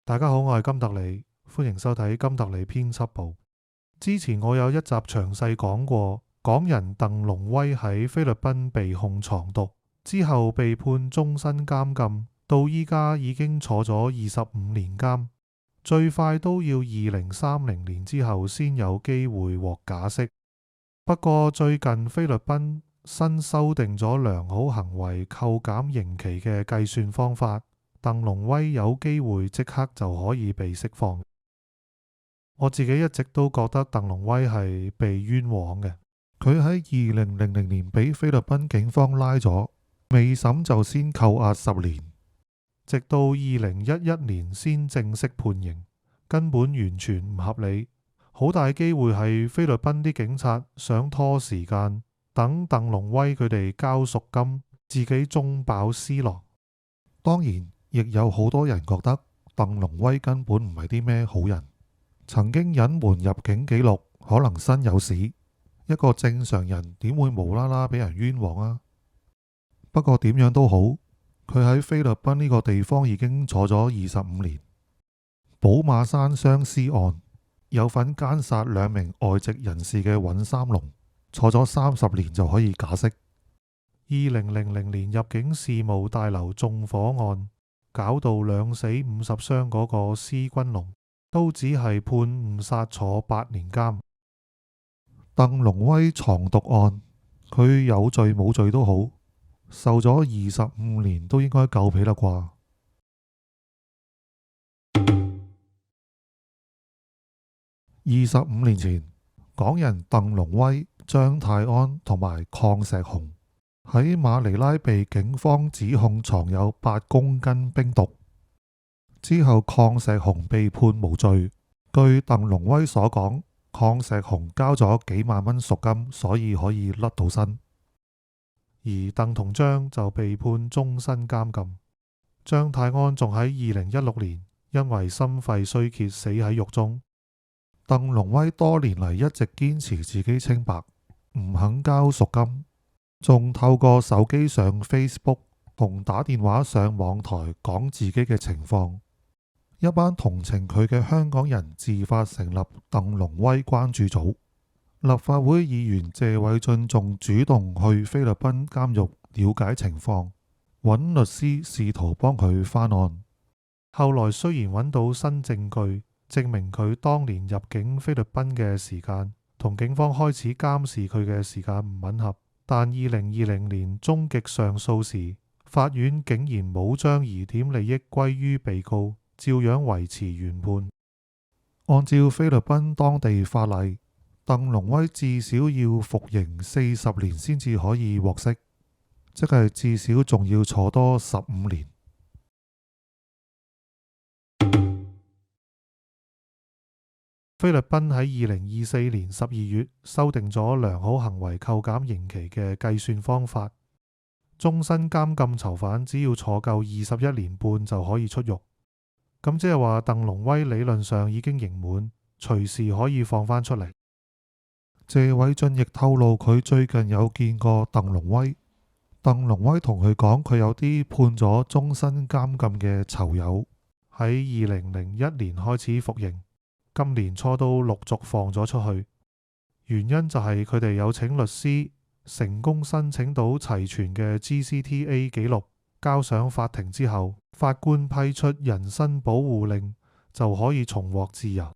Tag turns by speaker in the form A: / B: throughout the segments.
A: 大家好，我係金特里，歡迎收睇金特里編輯部。之前我有一集詳細講過，港人鄧龍威喺菲律賓被控藏毒之後被判終身監禁，到依家已經坐咗25年監，最快都要2030年之後先有機會獲假釋。不過最近菲律賓新修訂咗良好行為扣減刑期嘅計算方法，鄧龍威有機會即刻就可以被釋放。我自己一直都覺得鄧龍威係被冤枉嘅。佢喺2000年俾菲律賓警方拉咗，未審就先扣押10年，直到2011年先正式判刑，根本完全唔合理。好大機會係菲律賓啲警察想拖時間，等鄧龍威佢哋交贖金，自己中飽私囊。當然，亦有好多人覺得鄧龍威根本唔係啲咩好人，曾經隱瞞入境記錄，可能身有屎。一個正常人點會無啦啦俾人冤枉啊？不過點樣都好，佢喺菲律賓呢個地方已經坐咗25年。寶馬山雙屍案，有份姦殺2名外籍人士嘅尹三龍，坐咗30年就可以假釋。2000年入境事務大樓縱火案，搞到2死50傷嗰個施君龍，都只係判誤殺坐8年監。鄧龍威藏毒案，佢有罪冇罪都好，受咗25年都應該夠皮啦啩。25年前，港人鄧龍威、張泰安同埋鄺石雄喺馬尼拉被警方指控藏有8公斤冰毒，之後鄺石雄被判無罪。據鄧龍威所講，鄺石雄交咗幾萬蚊贖金，所以可以甩到身。而鄧同張就被判終身監禁。張泰安仲喺2016年因為心肺衰竭死喺獄中。鄧龍威多年嚟一直堅持自己清白，唔肯交贖金，仲透過手機上 Facebook 同打電話上網台講自己嘅情況。一班同情佢嘅香港人自發成立鄧龍威關注組。立法會議員謝偉俊仲主動去菲律賓監獄了解情況，揾律師試圖幫佢翻案。後來雖然揾到新證據，證明佢當年入境菲律賓嘅時間同警方開始監視佢嘅時間唔吻合，但2020年終極上訴時，法院竟然冇將疑點利益歸於被告，照樣維持原判。按照菲律賓當地法例，鄧龍威至少要服刑40年先至可以獲釋，即係至少仲要坐多15年。菲律賓喺2024年12月修訂咗良好行為扣減刑期嘅計算方法，終身監禁囚犯只要坐夠21年半就可以出獄。咁即係話鄧龍威理論上已經刑滿，隨時可以放返出嚟。謝偉俊亦透露佢最近有見過鄧龍威，鄧龍威同佢講佢有啲判咗終身監禁嘅囚友喺2001年開始服刑，今年初都陸續放咗出去，原因就係佢哋有請律師，成功申請到齊全嘅 GCTA 記錄，交上法庭之後，法官批出人身保護令，就可以重獲自由。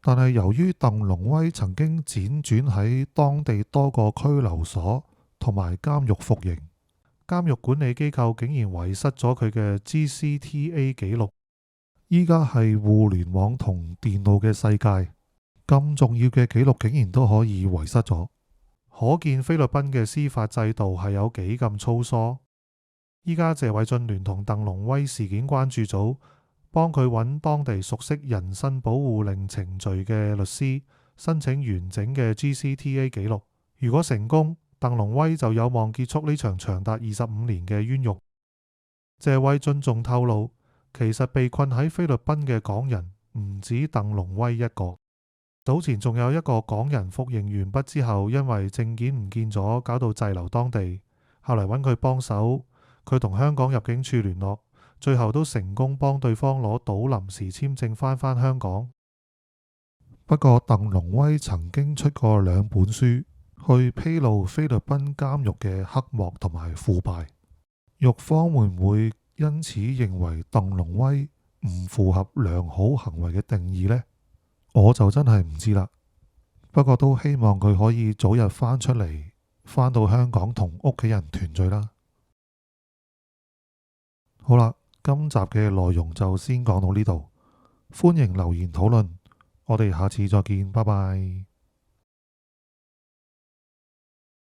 A: 但係由於鄧龍威曾經輾轉喺當地多個拘留所同埋監獄服刑，監獄管理機構竟然遺失咗佢嘅 GCTA 記錄。依家係互聯網同電腦嘅世界，咁重要嘅記錄竟然都可以遺失咗，可見菲律賓嘅司法制度係有幾咁粗疏。依家謝偉俊聯同鄧龍威事件關注組幫佢揾當地熟悉人身保護令程序嘅律師，申請完整嘅 GCTA 記錄。如果成功，鄧龍威就有望結束呢場長達25年嘅冤獄。謝偉俊仲透露，其實被困喺菲律賓嘅港人唔止鄧龍威一個，早前仲有一個港人服刑完畢之後，因為證件唔見咗，搞到滯留當地，後嚟揾佢幫手，佢同香港入境處聯絡，最後都成功幫對方攞到臨時簽證返香港。不過鄧龍威曾經出過2本書，去披露菲律賓監獄嘅黑幕同埋腐敗。獄方會唔會因此認為鄧龍威唔符合良好行為嘅定義呢？我就真係唔知啦。不過都希望佢可以早日返出嚟，返到香港同屋企人團聚啦。好啦，今集嘅內容就先講到呢度，歡迎留言討論，我哋下次再見，拜拜。